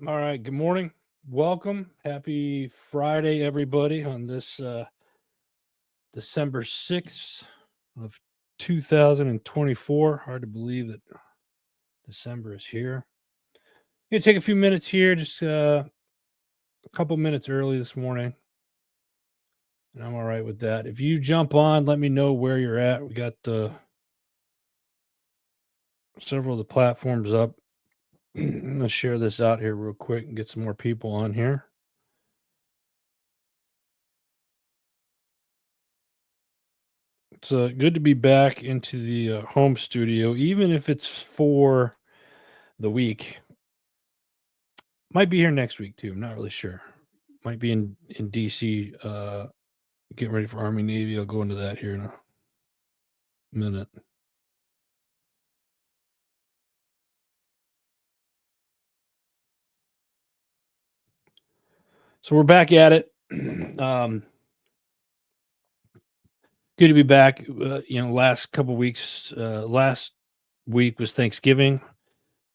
All right. Good morning. Welcome. Happy Friday, everybody, on this December 6th of 2024. Hard to believe that December is here. Gonna take a few minutes here, just a couple minutes early this morning, and I'm all right with that. If you jump on, let me know where you're at. We got several of the platforms up. I'm gonna share this out here real quick and get some more people on here. It's good to be back into the home studio, even if it's for the week. Might be here next week too. I'm not really sure. Might be in DC. Getting ready for Army Navy. I'll go into that here in a minute. So we're back at it. Good to be back. Last couple weeks. Last week was Thanksgiving.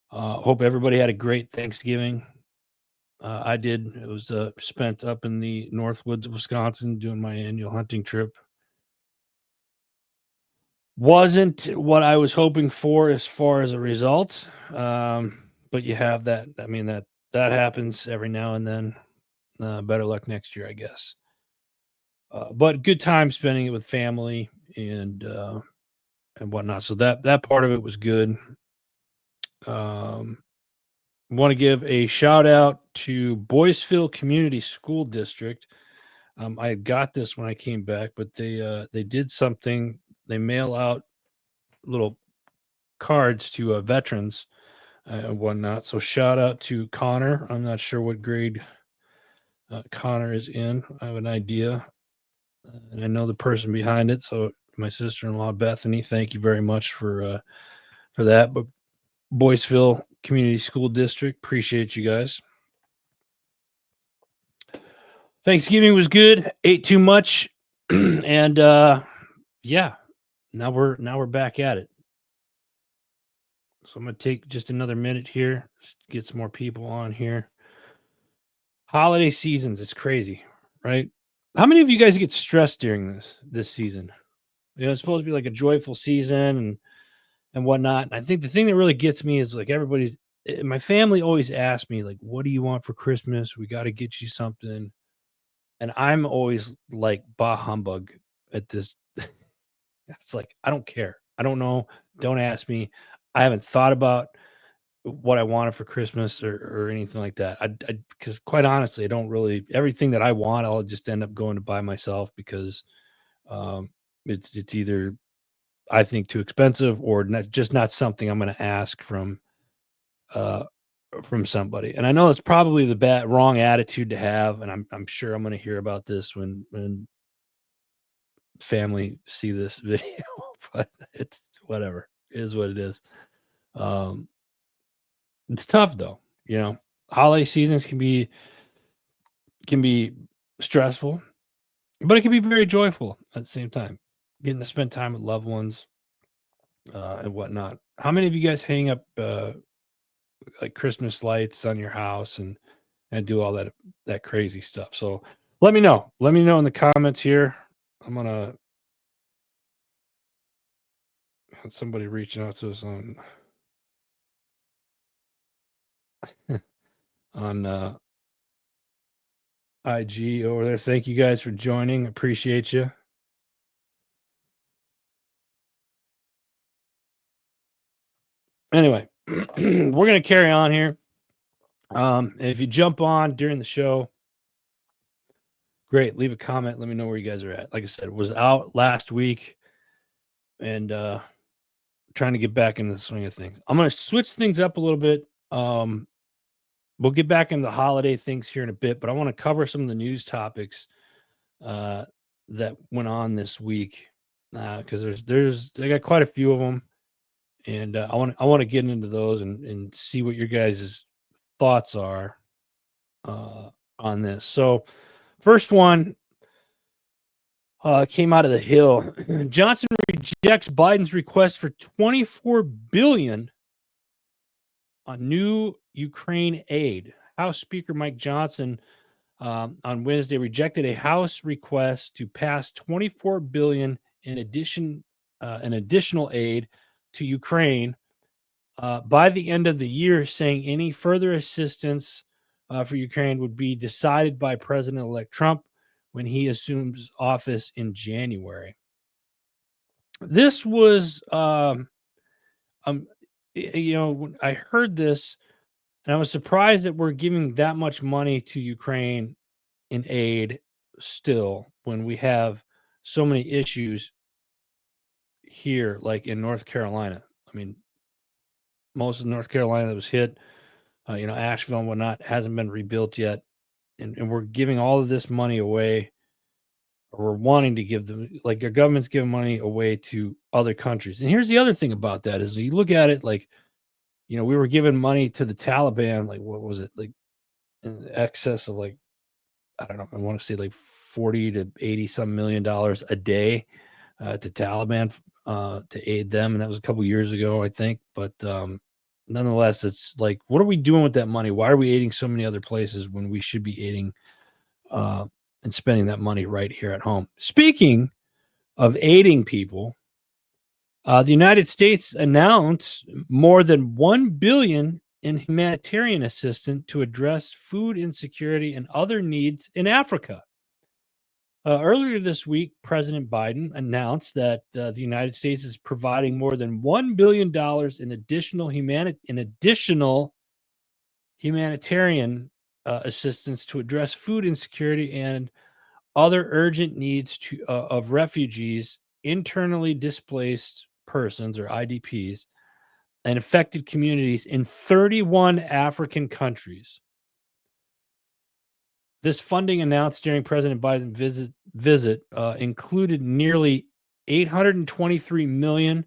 Hope everybody had a great Thanksgiving. I did. It was spent up in the Northwoods of Wisconsin doing my annual hunting trip. Wasn't what I was hoping for as far as a result, but you have that. I mean that happens every now and then. Better luck next year, I guess. But good time spending it with family and whatnot. So that part of it was good. Want to give a shout out to Boyceville Community School District. I got this when I came back, but they did something. They mail out little cards to veterans and whatnot. So shout out to Connor. I'm not sure what grade Connor is in. I have an idea, and I know the person behind it. So my sister-in-law Bethany, thank you very much for that. But Boyceville Community School District, appreciate you guys. Thanksgiving was good. Ate too much, and yeah, now we're back at it. So I'm gonna take just another minute here, just to get some more people on here. Holiday seasons, it's crazy, right? How many of you guys get stressed during this season? It's supposed to be like a joyful season and whatnot. And I think the thing that really gets me is like my family always asks me like, "What do you want for Christmas? We got to get you something." And I'm always like, "Bah humbug!" At this, it's like I don't care. I don't know. Don't ask me. I haven't thought about what I wanted for Christmas or anything like that. Because quite honestly, I don't really everything that I want, I'll just end up going to buy myself because um, it's either I think too expensive or not something I'm going to ask uh, from somebody. And I know it's probably the wrong attitude to have, and I'm sure I'm going to hear about this when family see this video, but it's whatever. It is what it is. Um, It's tough though, Holiday seasons can be stressful, but it can be very joyful at the same time. Getting to spend time with loved ones and whatnot. How many of you guys hang up like Christmas lights on your house and do all that crazy stuff? So let me know. Let me know in the comments here. I'm gonna have somebody reaching out to us on IG over there. Thank you guys for joining. Appreciate you. Anyway, we're gonna carry on here. If you jump on during the show, great. Leave a comment. Let me know where you guys are at. Like I said, was out last week and trying to get back into the swing of things. I'm gonna switch things up a little bit. We'll get back into the holiday things here in a bit, but I want to cover some of the news topics that went on this week because I got quite a few of them, and I want to get into those and see what your guys' thoughts are on this. So, first one came out of the Hill. Johnson rejects Biden's request for $24 billion on new Ukraine aid. House Speaker Mike Johnson on Wednesday rejected a House request to pass 24 billion in additional aid to Ukraine by the end of the year, saying any further assistance for Ukraine would be decided by President-elect Trump when he assumes office in January. This was, um, when I heard this, and I was surprised that we're giving that much money to Ukraine in aid still when we have so many issues here, like in North Carolina. I mean, most of North Carolina that was hit, Asheville and whatnot, hasn't been rebuilt yet. And we're giving all of this money away, or we're wanting to give them, like our government's giving money away to other countries. And here's the other thing about that is you look at it like, we were giving money to the Taliban, like what was it, like in excess of like, I don't know, I want to say like 40 to 80 some $1 million a day to Taliban to aid them. And that was a couple years ago, I think. But nonetheless, it's like, what are we doing with that money? Why are we aiding so many other places when we should be aiding and spending that money right here at home? Speaking of aiding people, the United States announced more than $1 billion in humanitarian assistance to address food insecurity and other needs in Africa. Earlier this week, President Biden announced that the United States is providing more than $1 billion in additional humanitarian assistance to address food insecurity and other urgent needs of refugees, internally displaced persons, or IDPs, and affected communities in 31 African countries. This funding announced during President Biden's visit included nearly $823 million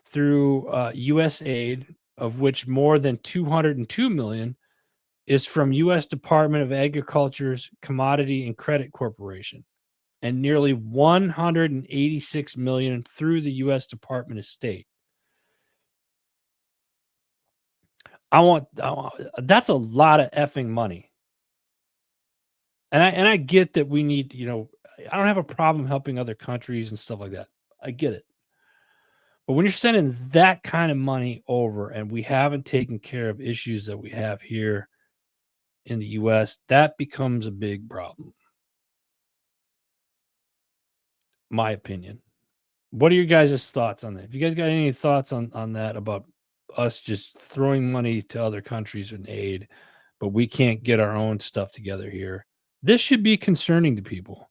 through U.S. aid, of which more than $202 million is from U.S. Department of Agriculture's Commodity and Credit Corporation, and nearly $186 million through the U.S. Department of State. That's a lot of effing money. And I get that we need, I don't have a problem helping other countries and stuff like that. I get it. But when you're sending that kind of money over and we haven't taken care of issues that we have here in the US, that becomes a big problem. My opinion. What are your guys' thoughts on that? If you guys got any thoughts on that about us just throwing money to other countries in aid, but we can't get our own stuff together here, this should be concerning to people.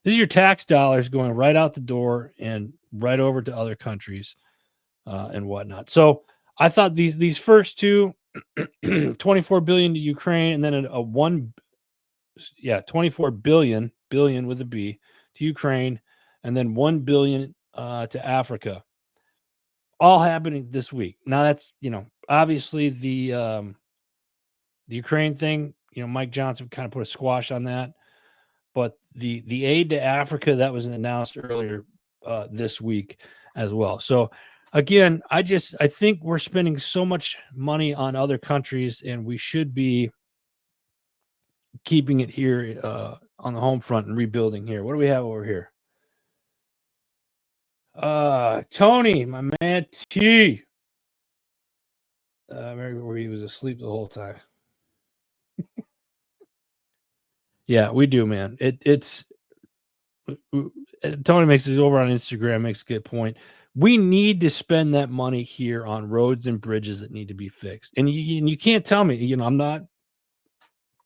This is your tax dollars going right out the door and right over to other countries and whatnot. So I thought these first two, 24 billion to Ukraine, and then 24 billion with a B to Ukraine, and then 1 billion to Africa, all happening this week. Now that's, obviously the Ukraine thing, Mike Johnson kind of put a squash on that, but the aid to Africa that was announced earlier this week as well. So again, I think we're spending so much money on other countries, and we should be keeping it here on the home front and rebuilding here. What do we have over here? Tony, my man T. Where he was asleep the whole time. Yeah, we do, man. It's Tony makes it over on Instagram, makes a good point. We need to spend that money here on roads and bridges that need to be fixed. And you can't tell me, I'm not.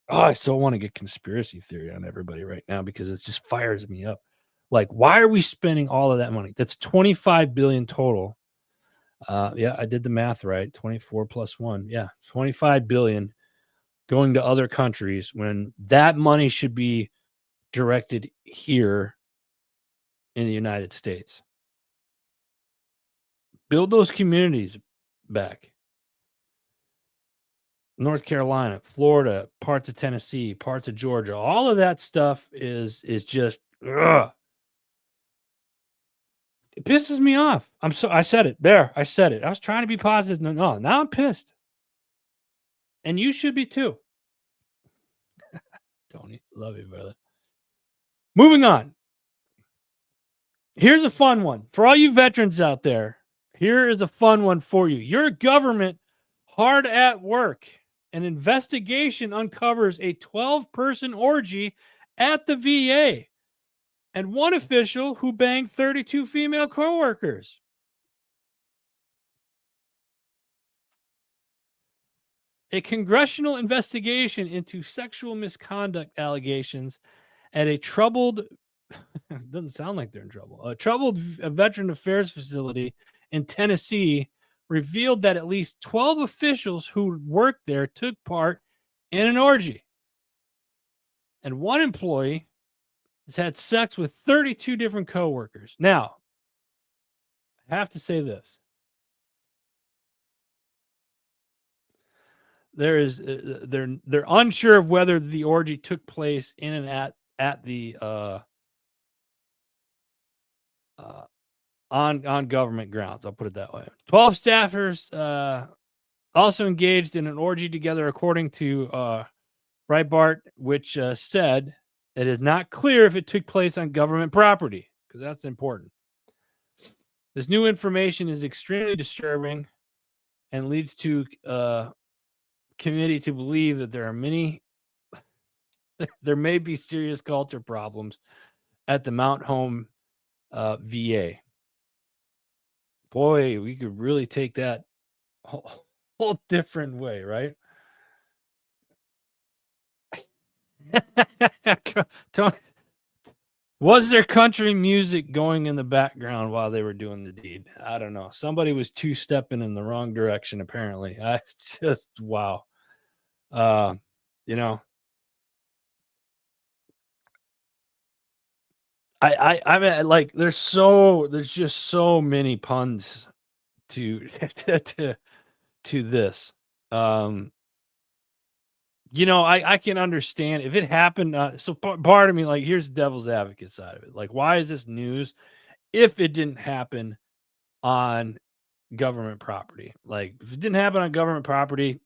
Oh, I so want to get conspiracy theory on everybody right now because it just fires me up. Like, why are we spending all of that money? That's 25 billion total. Yeah, I did the math right. 24 plus 1. Yeah, 25 billion going to other countries when that money should be directed here in the United States. Build those communities back. North Carolina, Florida, parts of Tennessee, parts of Georgia, all of that stuff is just ugh. It pisses me off. I said it. There, I said it. I was trying to be positive. No, now I'm pissed. And you should be too. Tony. Love you, brother. Moving on. Here's a fun one for all you veterans out there. Here is a fun one for you. Your government hard at work. An investigation uncovers a 12-person orgy at the VA and one official who banged 32 female coworkers. A congressional investigation into sexual misconduct allegations at a troubled doesn't sound like they're in trouble. A troubled veteran affairs facility in Tennessee revealed that at least 12 officials who worked there took part in an orgy. And one employee has had sex with 32 different coworkers. Now, I have to say this. They're unsure of whether the orgy took place in and at the on government grounds. I'll put it that way. 12 staffers also engaged in an orgy together, according to Breitbart, which said it is not clear if it took place on government property, because that's important. This new information is extremely disturbing and leads to committee to believe that there may be serious culture problems at the Mount Home VA. Boy, we could really take that whole different way, right? Was there country music going in the background while they were doing the deed? I don't know. Somebody was two-stepping in the wrong direction, apparently. I just, wow. You know, I mean, like, there's just so many puns to this. You know, I can understand if it happened. So part of me, like, here's the devil's advocate side of it. Like, why is this news if it didn't happen on government property? Like, if it didn't happen on government property,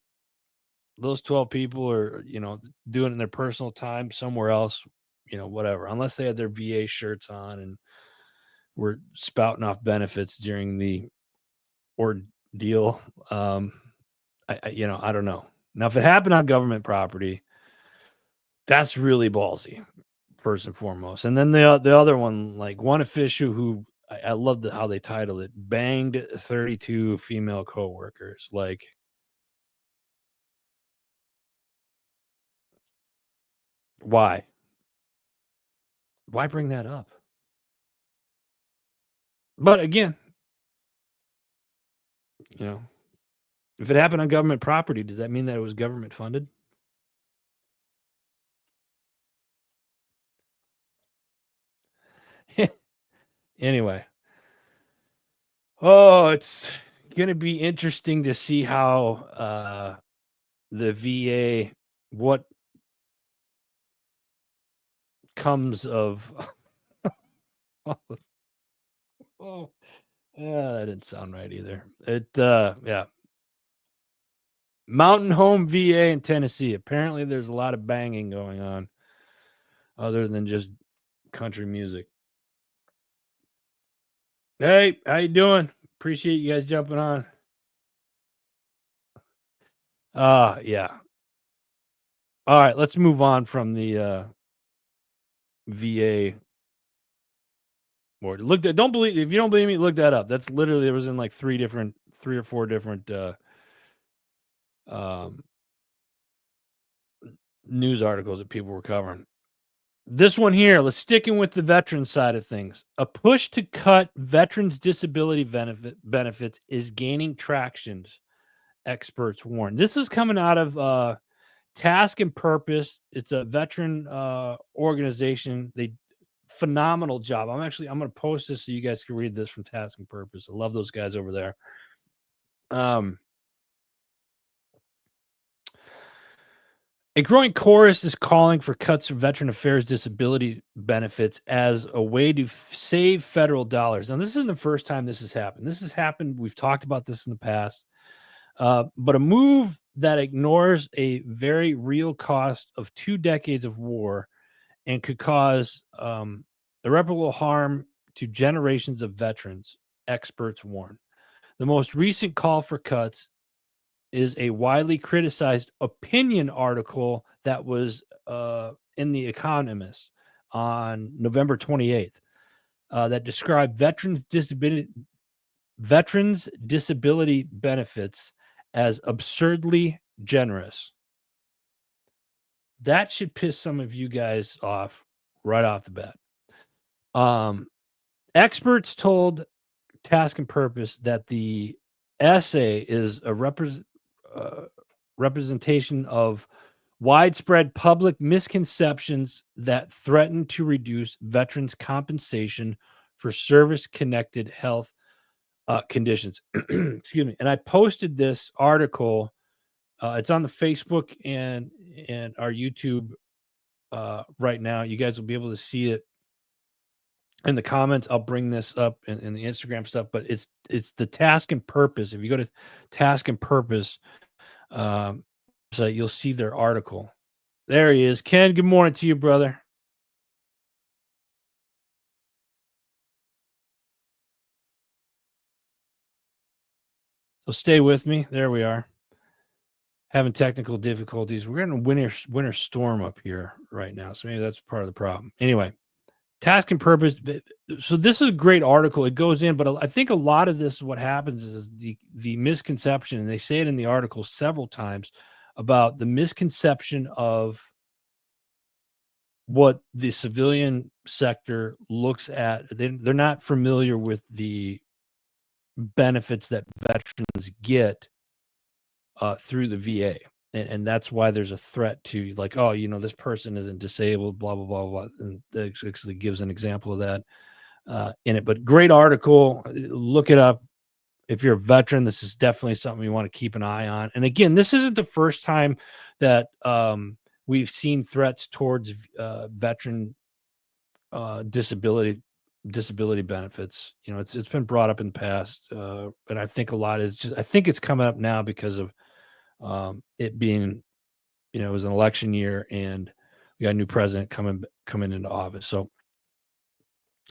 those 12 people are, doing it in their personal time somewhere else, whatever, unless they had their VA shirts on and were spouting off benefits during the ordeal. I don't know. Now, if it happened on government property, that's really ballsy, first and foremost. And then the other one, like one official who I love how they titled it, banged 32 female coworkers. Like, why? Why bring that up? But again, if it happened on government property, does that mean that it was government funded? Anyway. Oh, it's going to be interesting to see how the VA, what comes of. Oh, yeah, that didn't sound right either. Yeah. Mountain Home VA in Tennessee. Apparently, there's a lot of banging going on other than just country music. Hey, how you doing? Appreciate you guys jumping on. Yeah. All right, let's move on from the VA. Don't believe if you don't believe me, look that up. That's literally, it was in like three or four different news articles that people were covering. This one here, let's sticking with the veteran side of things. A push to cut veterans' disability benefits is gaining traction, experts warn. This is coming out of Task and Purpose. It's a veteran organization. They phenomenal job. I'm going to post this so you guys can read this from Task and Purpose. I love those guys over there. A growing chorus is calling for cuts of Veteran Affairs disability benefits as a way to save federal dollars. Now, this isn't the first time this has happened. This has happened. We've talked about this in the past. but a move that ignores a very real cost of 2 decades of war and could cause irreparable harm to generations of veterans, experts warn. The most recent call for cuts is a widely criticized opinion article that was in The Economist on November 28th that described veterans disability benefits as absurdly generous. That should piss some of you guys off right off the bat. Experts told Task and Purpose that the essay is a representation of widespread public misconceptions that threaten to reduce veterans' compensation for service-connected health conditions. Excuse me. And I posted this article. It's on the Facebook and our YouTube right now. You guys will be able to see it in the comments. I'll bring this up in the Instagram stuff, but it's the Task and Purpose. If you go to Task and Purpose, so you'll see their article. There he is. Ken, good morning to you, brother. So stay with me. There we are. Having technical difficulties. We're in a winter storm up here right now, so maybe that's part of the problem. Anyway, Task and Purpose. So this is a great article. It goes in, but I think a lot of this, what happens is the misconception, and they say it in the article several times, about the misconception of what the civilian sector looks at. They're not familiar with the benefits that veterans get through the VA. And that's why there's a threat to, like, oh, this person isn't disabled, blah, blah, blah, blah. And that actually gives an example of that in it. But great article. Look it up. If you're a veteran, this is definitely something you want to keep an eye on. And again, this isn't the first time that we've seen threats towards veteran disability benefits. It's been brought up in the past, and I think a lot is just, I think it's coming up now because of it being, it was an election year and we got a new president coming into office. So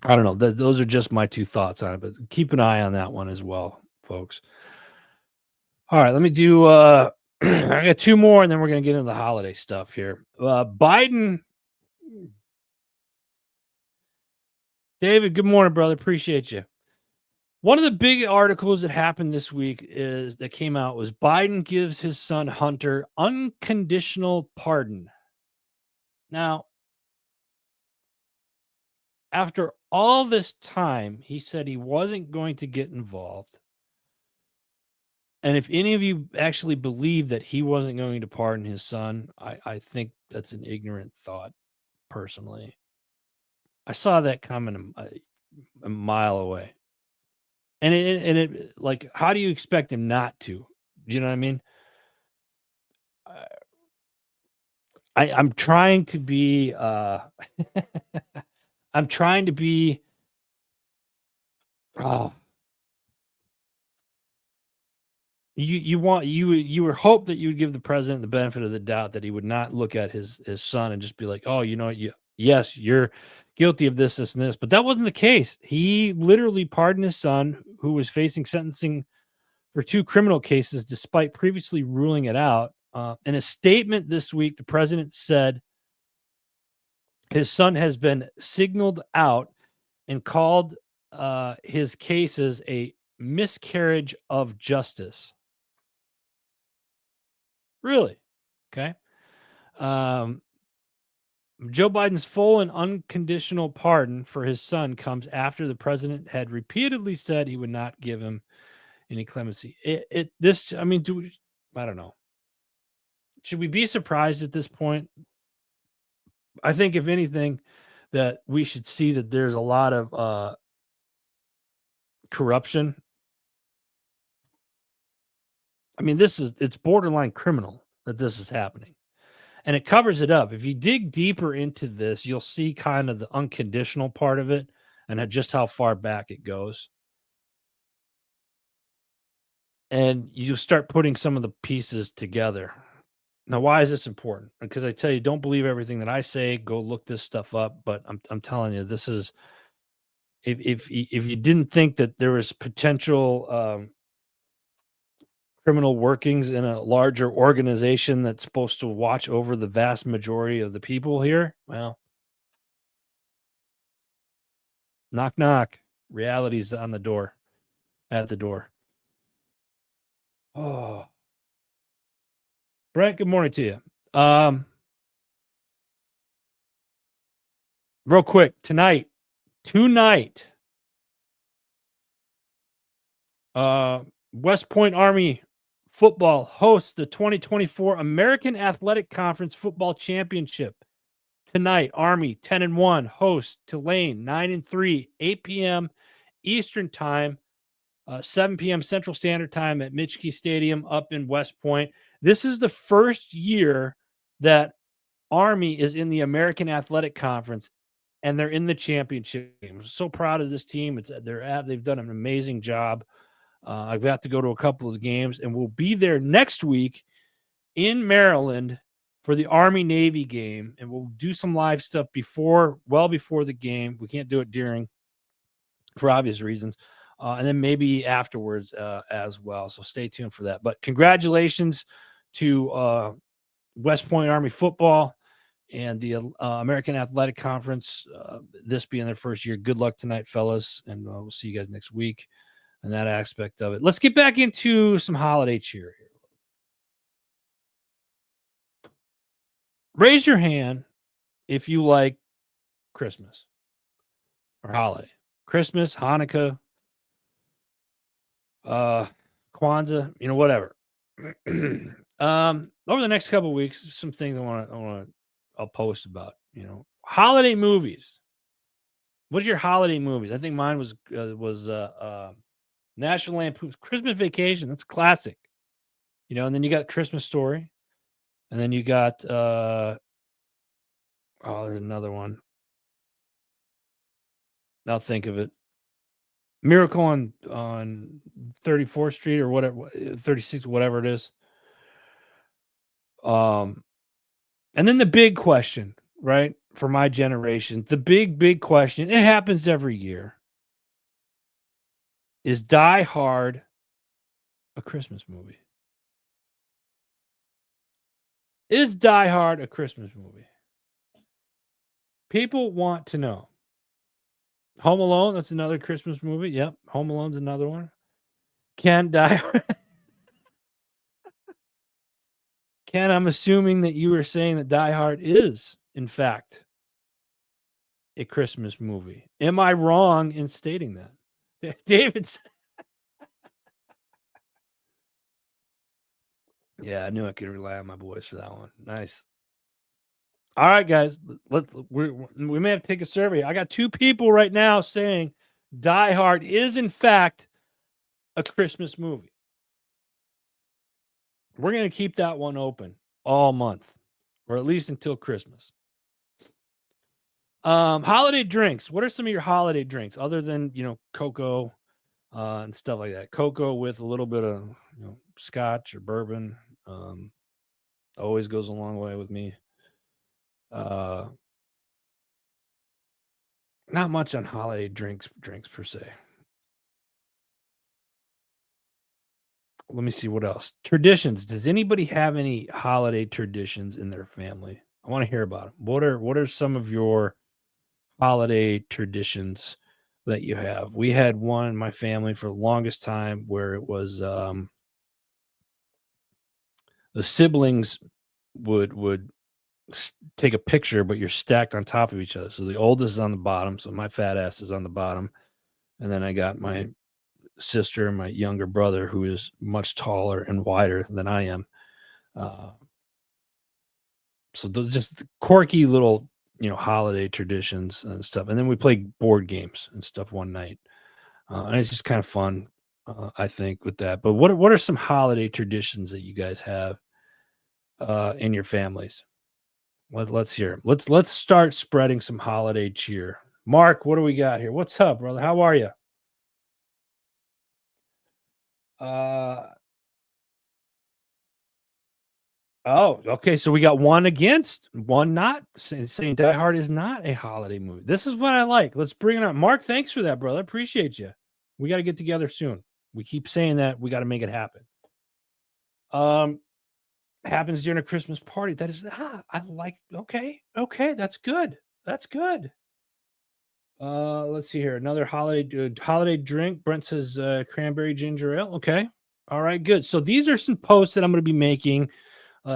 I don't know. Those are just my two thoughts on it, but keep an eye on that one as well, folks. All right, let me do I got two more and then we're going to get into the holiday stuff here. Biden. David, good morning, brother. Appreciate you. One of the big articles that happened this week that came out was Biden gives his son Hunter unconditional pardon. Now, after all this time, he said he wasn't going to get involved. And if any of you actually believe that he wasn't going to pardon his son, I think that's an ignorant thought, personally. I saw that coming a mile away. And it like, how do you expect him not to? Do you know what I mean? I'm trying to be I'm trying to be oh, you were hope that you would give the president the benefit of the doubt, that he would not look at his son and just be like, oh, yes, you're guilty of this, and this. But that wasn't the case. He literally pardoned his son, who was facing sentencing for 2 criminal cases, despite previously ruling it out. In a statement this week, the president said his son has been signaled out and called his cases a miscarriage of justice. Really? Okay. Joe Biden's full and unconditional pardon for his son comes after the president had repeatedly said he would not give him any clemency. I don't know. Should we be surprised at this point? I think, if anything, that we should see that there's a lot of corruption. I mean, it's borderline criminal that this is happening. And it covers it up. If you dig deeper into this, you'll see kind of the unconditional part of it and just how far back it goes. and you start putting some of the pieces together. Now, why is this important? Because I tell you, don't believe everything that I say. Go look this stuff up. But I'm telling you, this is if you didn't think that there was potential criminal workings in a larger organization that's supposed to watch over the vast majority of the people here, well, knock knock. Reality's on the door, at the door. Oh, Brent, good morning to you. Real quick, tonight, uh, West Point Army football hosts the 2024 American Athletic Conference Football Championship. Tonight, Army 10-1 hosts Tulane 9-3, 8 p.m. Eastern Time, 7 p.m. Central Standard Time at Mitchkey Stadium up in West Point. This is the first year that Army is in the American Athletic Conference, and they're in the championship game. I'm so proud of this team. They've done an amazing job. I've got to go to a couple of the games, and we'll be there next week in Maryland for the Army Navy game, and we'll do some live stuff well before the game. We can't do it during, for obvious reasons, and then maybe afterwards as well. So stay tuned for that. But congratulations to West Point Army football and the American Athletic Conference, this being their first year. Good luck tonight, fellas, and we'll see you guys next week and that aspect of it. Let's get back into some holiday cheer here. Raise your hand if you like Christmas or holiday. Christmas, Hanukkah, Kwanzaa, whatever. Over the next couple of weeks, some things I'll post about, holiday movies. What's your holiday movies? I think mine was National Lampoon's Christmas Vacation. That's classic. And then you got Christmas Story. And then you got there's another one. I'll think of it. Miracle on 34th Street or whatever, 36, whatever it is. And then the big question, right? For my generation, the big question, it happens every year. Is Die Hard a Christmas movie? Is Die Hard a Christmas movie? People want to know. Home Alone, that's another Christmas movie. Yep, Home Alone's another one. Ken, I'm assuming that you were saying that Die Hard is, in fact, a Christmas movie. Am I wrong in stating that? David's. Yeah, I knew I could rely on my boys for that one. Nice. All right, guys, we may have to take a survey. I got 2 people right now saying Die Hard is, in fact, a Christmas movie. We're going to keep that one open all month, or at least until Christmas. Holiday drinks. What are some of your holiday drinks other than, cocoa and stuff like that? Cocoa with a little bit of, scotch or bourbon. Always goes a long way with me. Not much on holiday drinks per se. Let me see what else. Traditions. Does anybody have any holiday traditions in their family? I want to hear about them. What are some of your holiday traditions that you have? We had one in my family for the longest time where it was the siblings would take a picture, but you're stacked on top of each other. So the oldest is on the bottom, so my fat ass is on the bottom, and then I got my sister and my younger brother who is much taller and wider than I am. So those just quirky little, holiday traditions and stuff. And then we play board games and stuff one night. And it's just kind of fun, I think, with that. But what are some holiday traditions that you guys have in your families? Let's hear 'em. Let's start spreading some holiday cheer. Mark, what do we got here? What's up, brother? How are you? Oh, okay. So we got one against, one not, saying Die Hard is not a holiday movie. This is what I like. Let's bring it on. Mark, thanks for that, brother. Appreciate you. We got to get together soon. We keep saying that. We got to make it happen. Um, happens during a Christmas party. That is, I like. Okay, okay, that's good. That's good. Let's see here. Another holiday drink. Brent says cranberry ginger ale. Okay. All right, good. So these are some posts that I'm going to be making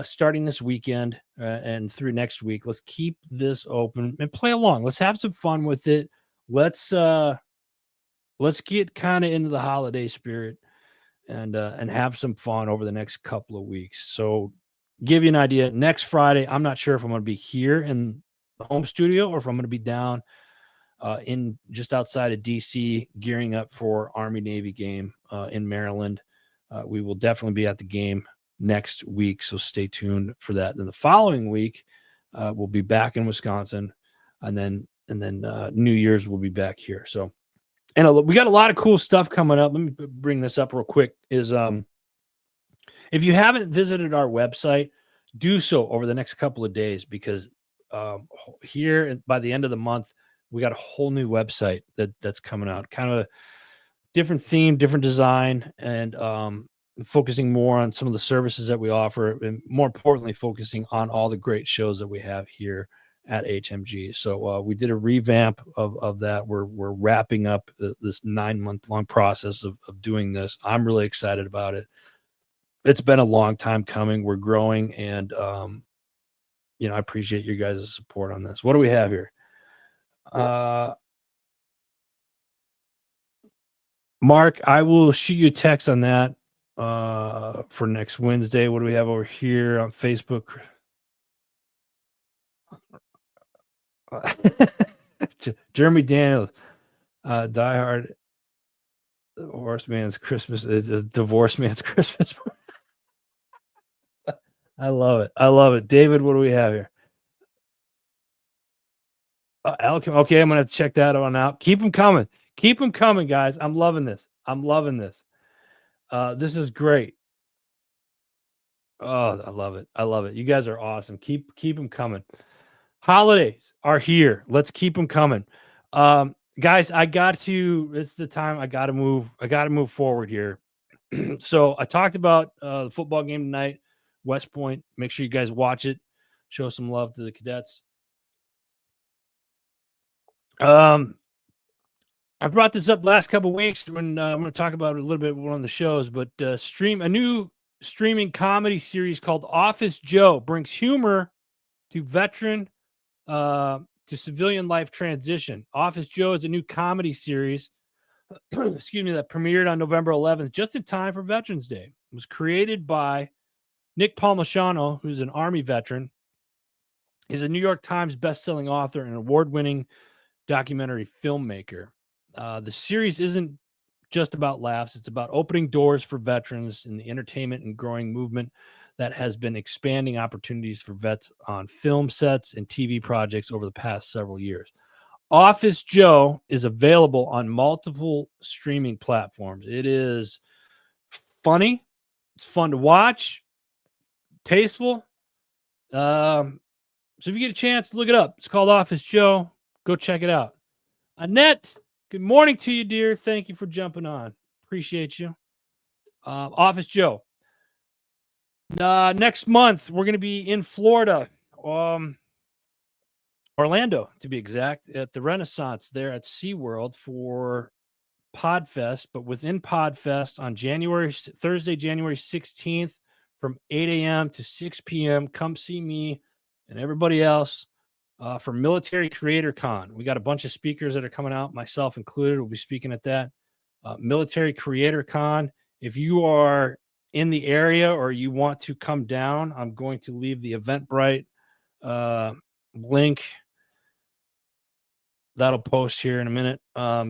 starting this weekend and through next week. Let's keep this open and play along. Let's have some fun with it. Let's uh let's get kind of into the holiday spirit and have some fun over the next couple of weeks. So give you an idea, next Friday, I'm not sure if I'm going to be here in the home studio or if I'm going to be down in just outside of DC, gearing up for Army Navy game in Maryland. We will definitely be at the game next week, so stay tuned for that. Then the following week, we'll be back in Wisconsin, and then New Year's we'll be back here. So, and we got a lot of cool stuff coming up. Let me bring this up real quick. If you haven't visited our website, do so over the next couple of days because here by the end of the month we got a whole new website that's coming out, kind of a different theme, different design, and focusing more on some of the services that we offer, and more importantly, focusing on all the great shows that we have here at HMG. So we did a revamp of that. We're wrapping up this 9-month long process of doing this. I'm really excited about it. It's been a long time coming. We're growing, and I appreciate you guys' support on this. What do we have here? Mark, I will shoot you a text on that for next Wednesday. What do we have over here on Facebook? Jeremy Daniels, Die Hard, Divorce Man's Christmas. It's a Divorce Man's Christmas. I love it. I love it. David, what do we have here? Okay, I'm gonna have to check that one out. Keep them coming. Keep them coming, guys. I'm loving this. I'm loving this. This is great. Oh, I love it. I love it. You guys are awesome. Keep them coming. Holidays are here. Let's keep them coming. Guys, it's the time I got to move. I got to move forward here. So I talked about the football game tonight, West Point. Make sure you guys watch it. Show some love to the cadets. I brought this up the last couple of weeks when I'm going to talk about it a little bit with one of the shows, but a new streaming comedy series called Office Joe brings humor to veteran to civilian life transition. Office Joe is a new comedy series, excuse me, that premiered on November 11th, just in time for Veterans Day. It was created by Nick Palmisano, who's an Army veteran. He's a New York Times bestselling author and award-winning documentary filmmaker. The series isn't just about laughs. It's about opening doors for veterans in the entertainment and growing movement that has been expanding opportunities for vets on film sets and TV projects over the past several years. Office Joe is available on multiple streaming platforms. It is funny. It's fun to watch, tasteful. So if you get a chance, look it up. It's called Office Joe. Go check it out. Annette, good morning to you, dear. Thank you for jumping on. Appreciate you. Office Joe. Next month, we're going to be in Florida, Orlando, to be exact, at the Renaissance there at SeaWorld for Podfest. But within Podfest on Thursday, January 16th, from 8 a.m. to 6 p.m., come see me and everybody else for Military Creator Con. We got a bunch of speakers that are coming out, myself included. We'll be speaking at that. Military Creator Con. If you are in the area or you want to come down, I'm going to leave the Eventbrite link. That'll post here in a minute.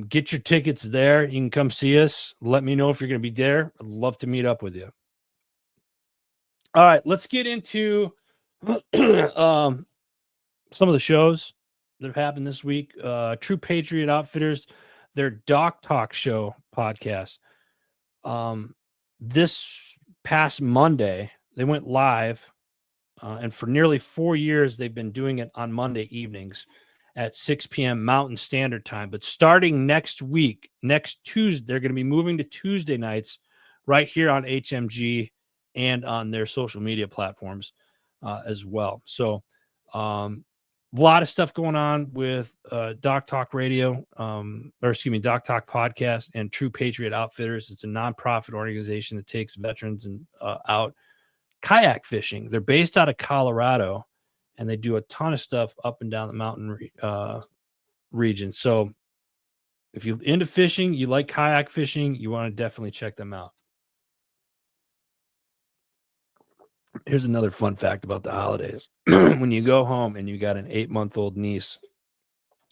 Get your tickets there. You can come see us. Let me know if you're going to be there. I'd love to meet up with you. All right, let's get into some of the shows that have happened this week. True Patriot Outfitters, their Doc Talk Show podcast. This past Monday, they went live And for nearly 4 years, they've been doing it on Monday evenings at 6 p.m. Mountain Standard Time. But starting next week, next Tuesday, they're going to be moving to Tuesday nights right here on HMG and on their social media platforms as well. So, a lot of stuff going on with Doc Talk Radio, Doc Talk Podcast and True Patriot Outfitters. It's a nonprofit organization that takes veterans and out kayak fishing. They're based out of Colorado, and they do a ton of stuff up and down the mountain region. So if you're into fishing, you like kayak fishing, you want to definitely check them out. Here's another fun fact about the holidays. When you go home and you got an 8-month-old niece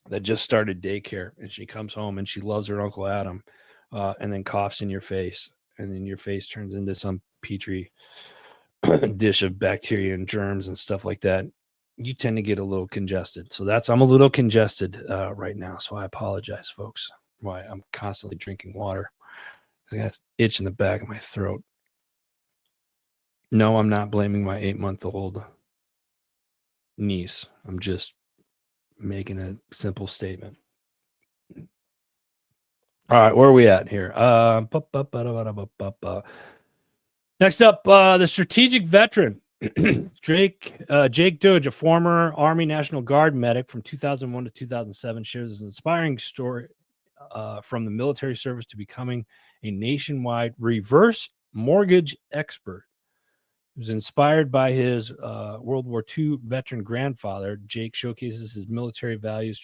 that just started daycare, and she comes home and she loves her Uncle Adam, and then coughs in your face, and then your face turns into some petri dish of bacteria and germs and stuff like that, you tend to get a little congested. So I'm a little congested right now. So I apologize, folks, why I'm constantly drinking water. I got an itch in the back of my throat. No, I'm not blaming my 8-month-old niece. I'm just making a simple statement. All right, where are we at here? Next up, the strategic veteran, Jake Dodge, a former Army National Guard medic from 2001 to 2007, shares an inspiring story from the military service to becoming a nationwide reverse mortgage expert. He was inspired by his World War II veteran grandfather. Jake showcases his military values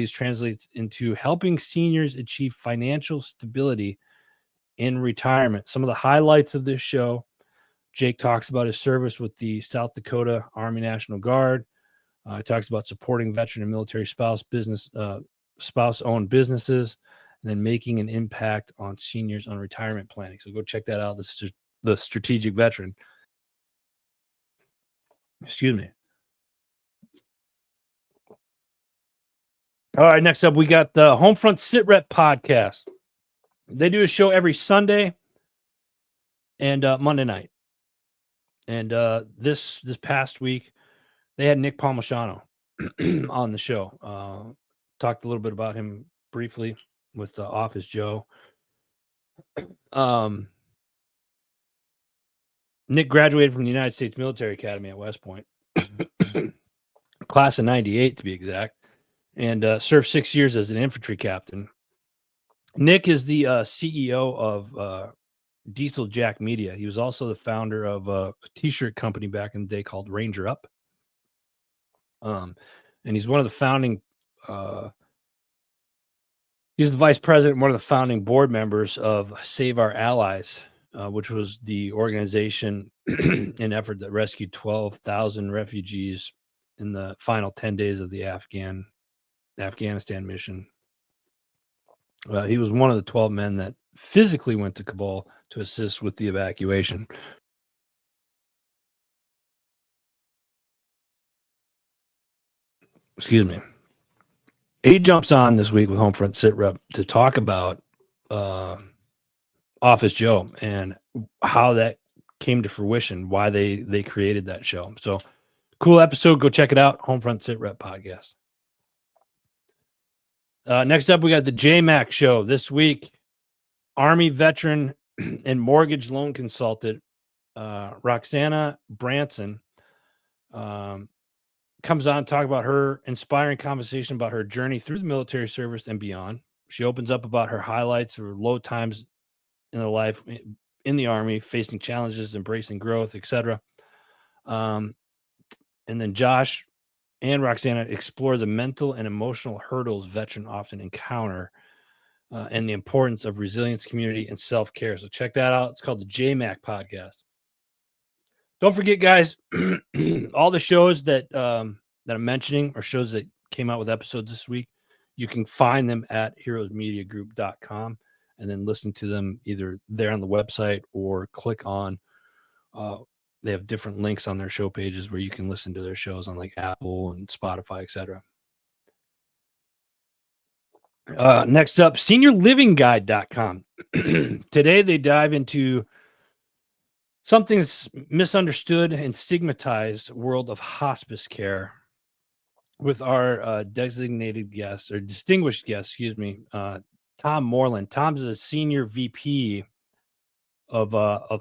translates into helping seniors achieve financial stability in retirement. Some of the highlights of this show: Jake talks about his service with the South Dakota Army National Guard. He talks about supporting veteran and military spouse-owned businesses, and then making an impact on seniors on retirement planning. So go check that out. The strategic veteran. Excuse me. All right, next up, we got the Homefront Sit Rep podcast. They do a show every Sunday and Monday night. And this past week, they had Nick Palmisano on the show. Talked a little bit about him briefly with Office Joe. Nick graduated from the United States Military Academy at West Point, class of 98 to be exact, and served 6 years as an infantry captain. Nick is the CEO of Diesel Jack Media. He was also the founder of a t-shirt company back in the day called Ranger Up. And he's one of the founding he's the vice president, one of the founding board members of Save Our Allies, which was the organization and effort that rescued 12,000 refugees in the final 10 days of the Afghanistan mission. He was one of the 12 men that physically went to Kabul to assist with the evacuation. Excuse me. He jumps on this week with Homefront Sit Rep to talk about Office Joe and how that came to fruition, why they created that show. So cool episode. Go check it out. Homefront Sit Rep podcast. Next up, we got the JMac show this week. Army veteran and mortgage loan consultant Roxana Branson comes on to talk about her inspiring conversation about her journey through the military service and beyond. She opens up about her highlights or low times in her life in the Army, facing challenges, embracing growth, etc. And then Josh and Roxana explore the mental and emotional hurdles veterans often encounter and the importance of resilience, community, and self-care. So check that out. It's called the JMac podcast. Don't forget, guys, all the shows that I'm mentioning are shows that came out with episodes this week. You can find them at heroesmediagroup.com and then listen to them either there on the website or click on they have different links on their show pages where you can listen to their shows on like Apple and Spotify, etc. Next up, seniorlivingguide.com. Today they dive into something's misunderstood and stigmatized world of hospice care with our designated guest or distinguished guest, excuse me, Tom Moreland. Tom's a senior VP of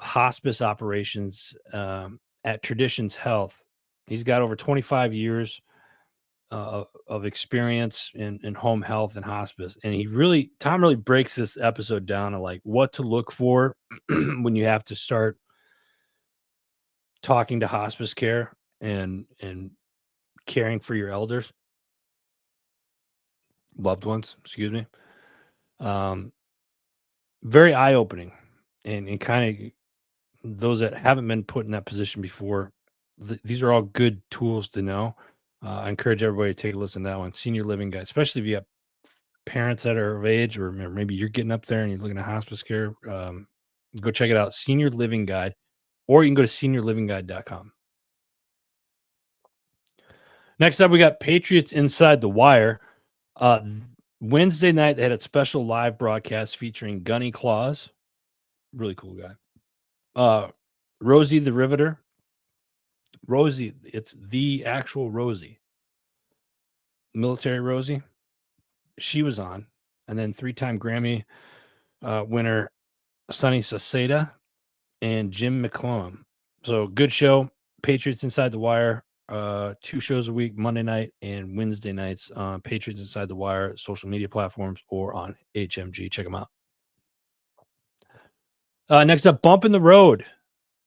hospice operations at Traditions Health. He's got over 25 years of experience in home health and hospice, and Tom really breaks this episode down to like what to look for when you have to start talking to hospice care and caring for your elders, loved ones, excuse me. Um, very eye opening, and kind of those that haven't been put in that position before. These are all good tools to know. I encourage everybody to take a listen to that one. Senior living guide, especially if you have parents that are of age, or maybe you're getting up there and you're looking at hospice care. Go check it out, Senior Living Guide, or you can go to seniorlivingguide.com. Next up, we got Patriots Inside the Wire. Uh, Wednesday night, they had a special live broadcast featuring Gunny Claus. Really cool guy. Rosie the Riveter. Rosie, it's the actual Rosie. Military Rosie. She was on. And then 3-time Grammy winner Sonny Saseda and Jim McClellan. So good show. Patriots Inside the Wire. 2 shows a week, Monday night and Wednesday nights on Patriots Inside the Wire social media platforms or on HMG. Check them out. Next up, Bump in the Road.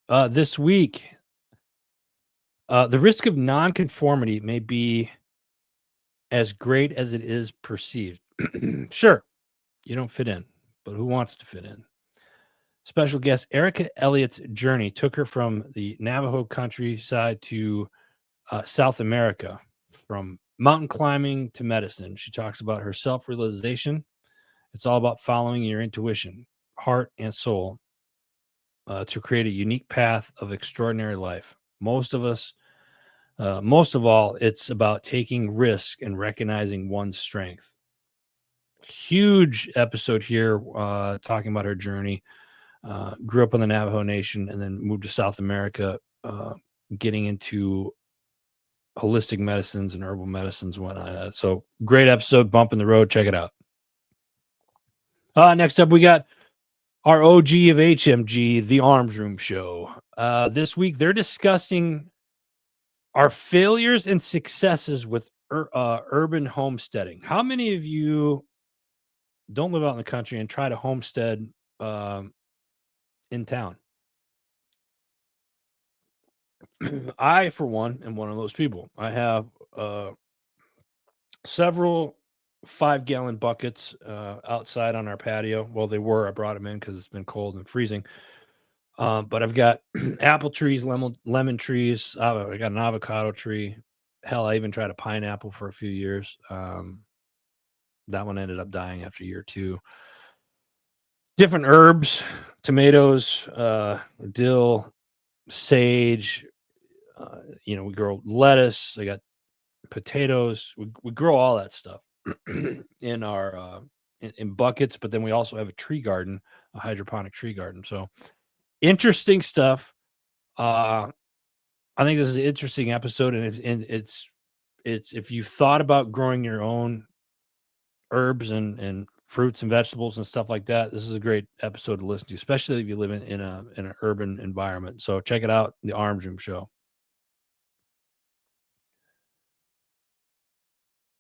This week, the risk of nonconformity may be as great as it is perceived. Sure, you don't fit in, but who wants to fit in? Special guest Erica Elliott's journey took her from the Navajo countryside to South America, from mountain climbing to medicine. She talks about her self realization. It's all about following your intuition, heart, and soul to create a unique path of extraordinary life. Most of all, it's about taking risk and recognizing one's strength. Huge episode here talking about her journey. Grew up in the Navajo Nation and then moved to South America, getting into holistic medicines and herbal medicines and whatnot. So great episode, Bump in the Road. Check it out. Next up, we got our OG of HMG, The Arms Room Show. This week, they're discussing our failures and successes with urban homesteading. How many of you don't live out in the country and try to homestead in town? I, for one, am one of those people. I have several 5-gallon buckets outside on our patio. Well, they were. I brought them in because it's been cold and freezing. But I've got apple trees, lemon trees. I got an avocado tree. Hell, I even tried a pineapple for a few years. That one ended up dying after a year or two. Different herbs, tomatoes, dill, sage. We grow lettuce. I got potatoes. We grow all that stuff in our in buckets, but then we also have a tree garden, a hydroponic tree garden. So interesting stuff. I think this is an interesting episode, and it's if you thought about growing your own herbs and fruits and vegetables and stuff like that, this is a great episode to listen to, especially if you live in an urban environment. So check it out, The Arms Room Show.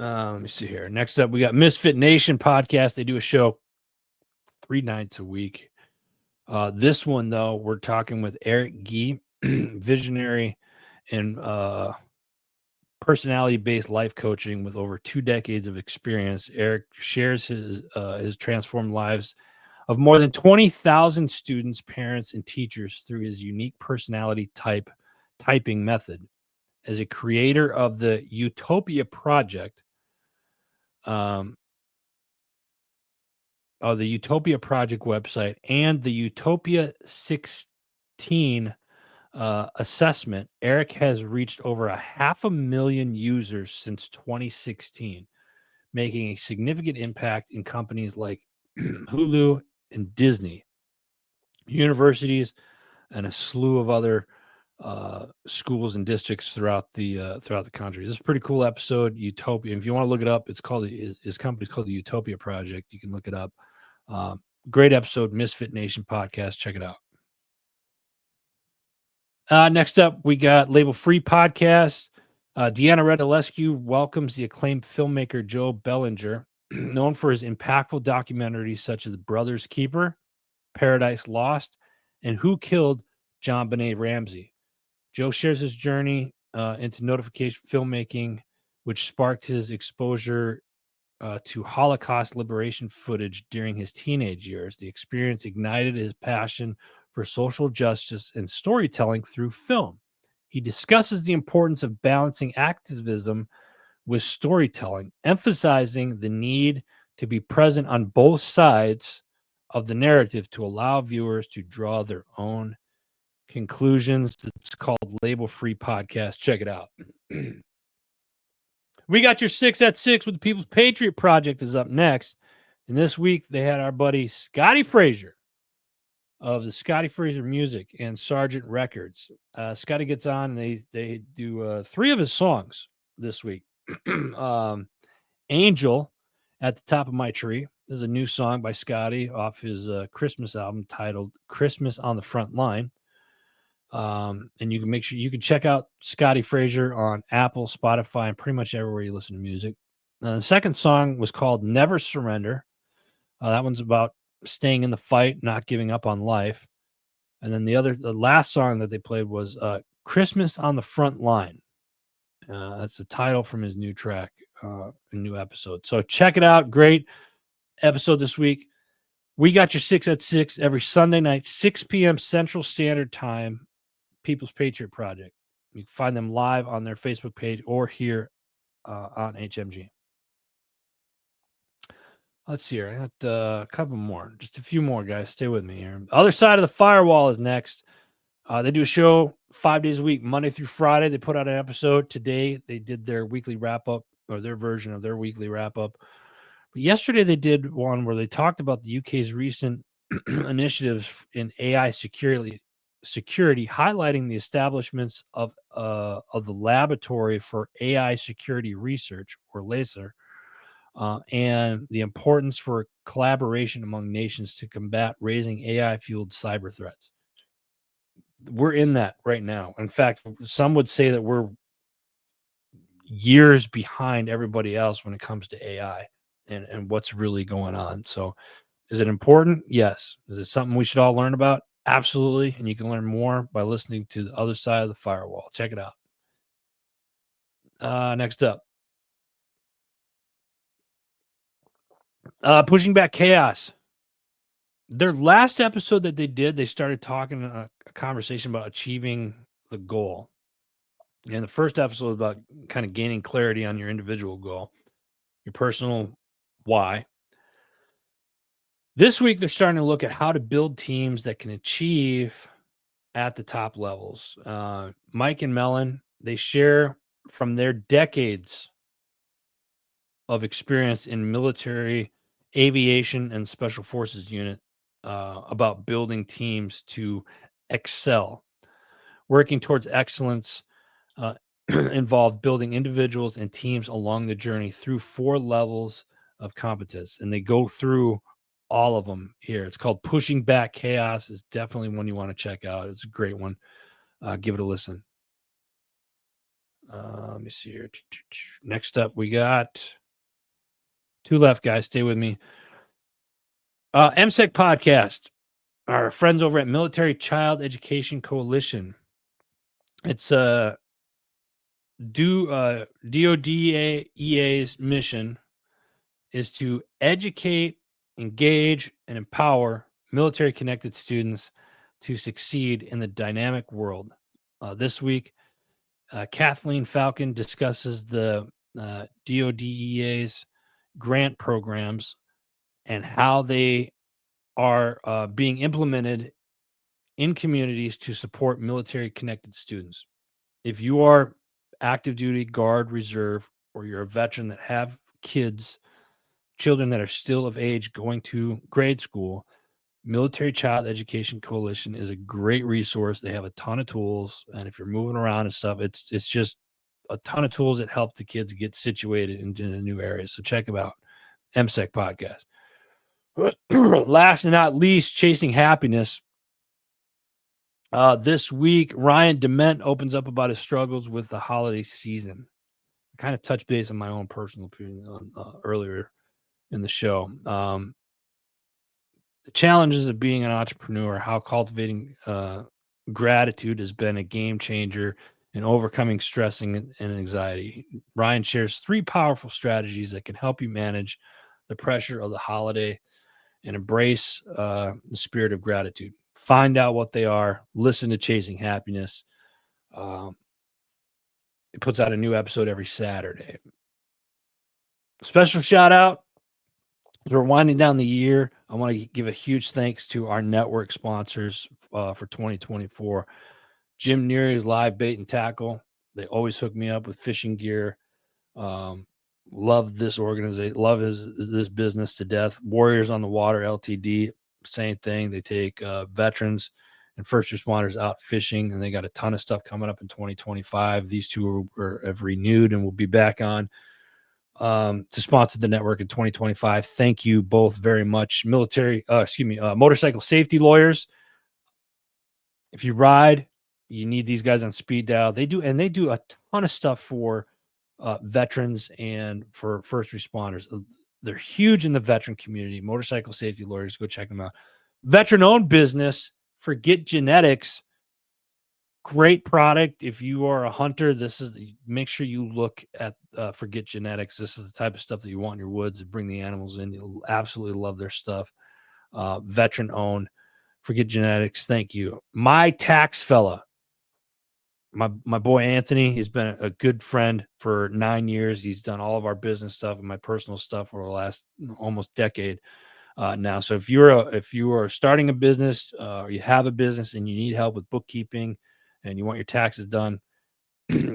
Let me see here. Next up, we got Misfit Nation podcast. They do a show 3 nights a week. This one, though, we're talking with Eric Gee, visionary and personality-based life coaching with over 2 decades of experience. Eric shares his transformed lives of more than 20,000 students, parents, and teachers through his unique personality typing method. As a creator of the Utopia Project, the Utopia Project website and the Utopia 16 assessment, Eric has reached over 500,000 users since 2016, making a significant impact in companies like Hulu and Disney, universities, and a slew of other schools and districts throughout the country. This is a pretty cool episode. Utopia. If you want to look it up, it's called his company's called the Utopia Project. You can look it up. Great episode, Misfit Nation podcast. Check it out. Next up, we got Label Free Podcast. Deanna Redalescu welcomes the acclaimed filmmaker Joe Bellinger, known for his impactful documentaries such as Brothers Keeper, Paradise Lost, and Who Killed John Benet Ramsey. Joe shares his journey into notification filmmaking, which sparked his exposure to Holocaust liberation footage during his teenage years. The experience ignited his passion for social justice and storytelling through film. He discusses the importance of balancing activism with storytelling, emphasizing the need to be present on both sides of the narrative to allow viewers to draw their own conclusions. It's called Label Free Podcast. Check it out. We got your 6 at 6 with the People's Patriot Project is up next. And this week they had our buddy Scotty Frazier of the Scotty Frazier Music and Sergeant Records. Scotty gets on and they do 3 of his songs this week. Angel at the Top of My Tree is a new song by Scotty off his Christmas album titled Christmas on the Front Line. And you can make sure you can check out Scotty Frazier on Apple, Spotify, and pretty much everywhere you listen to music. The second song was called Never Surrender. That one's about staying in the fight, not giving up on life. And then the last song that they played was Christmas on the Front Line. That's the title from his new track, a new episode. So check it out. Great episode this week. We got your 6 at 6 every Sunday night, 6 p.m. Central Standard Time. People's Patriot Project. You can find them live on their Facebook page or here on HMG. Let's see here. I got a couple more. Just a few more, guys. Stay with me here. Other Side of the Firewall is next. They do a show 5 days a week, Monday through Friday. They put out an episode. Today, they did their weekly wrap-up, or their version of their weekly wrap-up. But yesterday, they did one where they talked about the UK's recent initiatives in AI security, highlighting the establishments of the Laboratory for AI Security Research, or LASER, and the importance for collaboration among nations to combat raising AI-fueled cyber threats. We're in that right now. In fact, some would say that we're years behind everybody else when it comes to AI and what's really going on. So is it important? Yes. Is it something we should all learn about? Absolutely. And you can learn more by listening to The Other Side of the Firewall. Check it out. Next up. Pushing Back Chaos. Their last episode that they did, they started talking a conversation about achieving the goal. And the first episode was about kind of gaining clarity on your individual goal, your personal why. This week, they're starting to look at how to build teams that can achieve at the top levels. Mike and Mellon, they share from their decades of experience in military, aviation, and special forces unit about building teams to excel. Working towards excellence involved building individuals and teams along the journey through 4 levels of competence. And they go through all of them here. It's called Pushing Back Chaos. It's definitely one you want to check out. It's a great one. Give it a listen. Let me see here. Next up, we got 2 left, guys. Stay with me. MSEC podcast. Our friends over at Military Child Education Coalition. It's DODEA's mission is to educate, engage, and empower military-connected students to succeed in the dynamic world. This week, Kathleen Falcon discusses the DODEA's grant programs and how they are being implemented in communities to support military-connected students. If you are active duty, guard, reserve, or you're a veteran that have children that are still of age going to grade school, Military Child Education Coalition is a great resource. They have a ton of tools, and if you're moving around and stuff, it's just a ton of tools that help the kids get situated in the new areas. So check them out. MSEC podcast. Last and not least, Chasing Happiness. This week, Ryan Dement opens up about his struggles with the holiday season. I kind of touched base on my own personal opinion earlier in the show. The challenges of being an entrepreneur, how cultivating gratitude has been a game changer in overcoming stressing and anxiety. Ryan shares 3 powerful strategies that can help you manage the pressure of the holiday and embrace the spirit of gratitude. Find out what they are. Listen to Chasing Happiness. It puts out a new episode every Saturday. Special shout out. As we're winding down the year, I want to give a huge thanks to our network sponsors for 2024. Jim Neary's Live Bait and Tackle. They always hook me up with fishing gear. Love this organization. Love this business to death. Warriors on the Water Ltd. Same thing. They take veterans and first responders out fishing, and they got a ton of stuff coming up in 2025. These two have renewed and will be back on to sponsor the network in 2025. Thank you both very much. Motorcycle safety lawyers. If you ride, you need these guys on speed dial. They do a ton of stuff for veterans and for first responders. They're huge in the veteran community. Motorcycle safety lawyers, go check them out. Veteran-owned business, Forget Genetics. Great product. If you are a hunter, make sure you look at Forget Genetics. This is the type of stuff that you want in your woods to bring the animals in. You'll absolutely love their stuff. Veteran-owned. Forget Genetics. Thank you. My Tax Fella. My boy Anthony, he's been a good friend for 9 years. He's done all of our business stuff and my personal stuff for the last almost decade now. So if you are starting a business or you have a business and you need help with bookkeeping and you want your taxes done,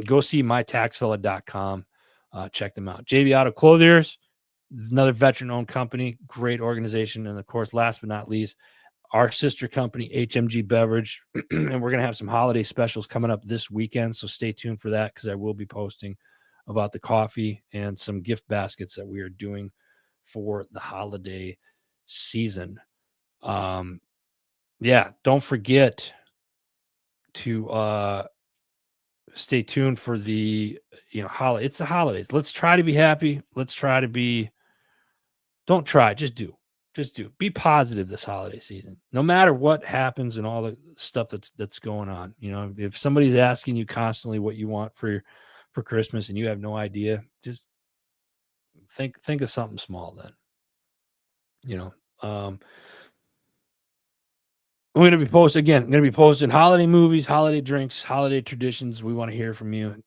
go see mytaxfella.com. Check them out. JB Auto Clothiers, another veteran-owned company, great organization, and of course, last but not least, our sister company, HMG Beverage, and we're going to have some holiday specials coming up this weekend, so stay tuned for that because I will be posting about the coffee and some gift baskets that we are doing for the holiday season. Don't forget to stay tuned for the holiday. It's the holidays. Let's try to be happy. Just do. Be positive this holiday season, no matter what happens and all the stuff that's going on. If somebody's asking you constantly what you want for Christmas and you have no idea, just think of something small then. I'm going to be posting holiday movies, holiday drinks, holiday traditions. We want to hear from you.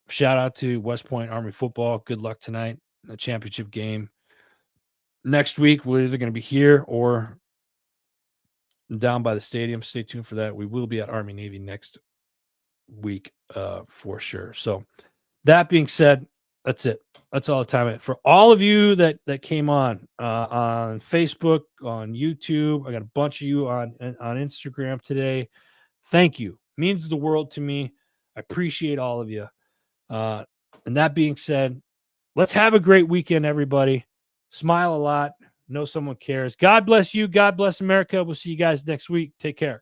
Shout out to West Point Army football. Good luck tonight, the championship game. Next week, we're either going to be here or down by the stadium. Stay tuned for that. We will be at Army Navy next week for sure. So that being said, that's it. That's all the time. For all of you that came on Facebook, on YouTube, I got a bunch of you on Instagram today. Thank you. Means the world to me. I appreciate all of you. And that being said, let's have a great weekend, everybody. Smile a lot. Know someone cares. God bless you. God bless America. We'll see you guys next week. Take care.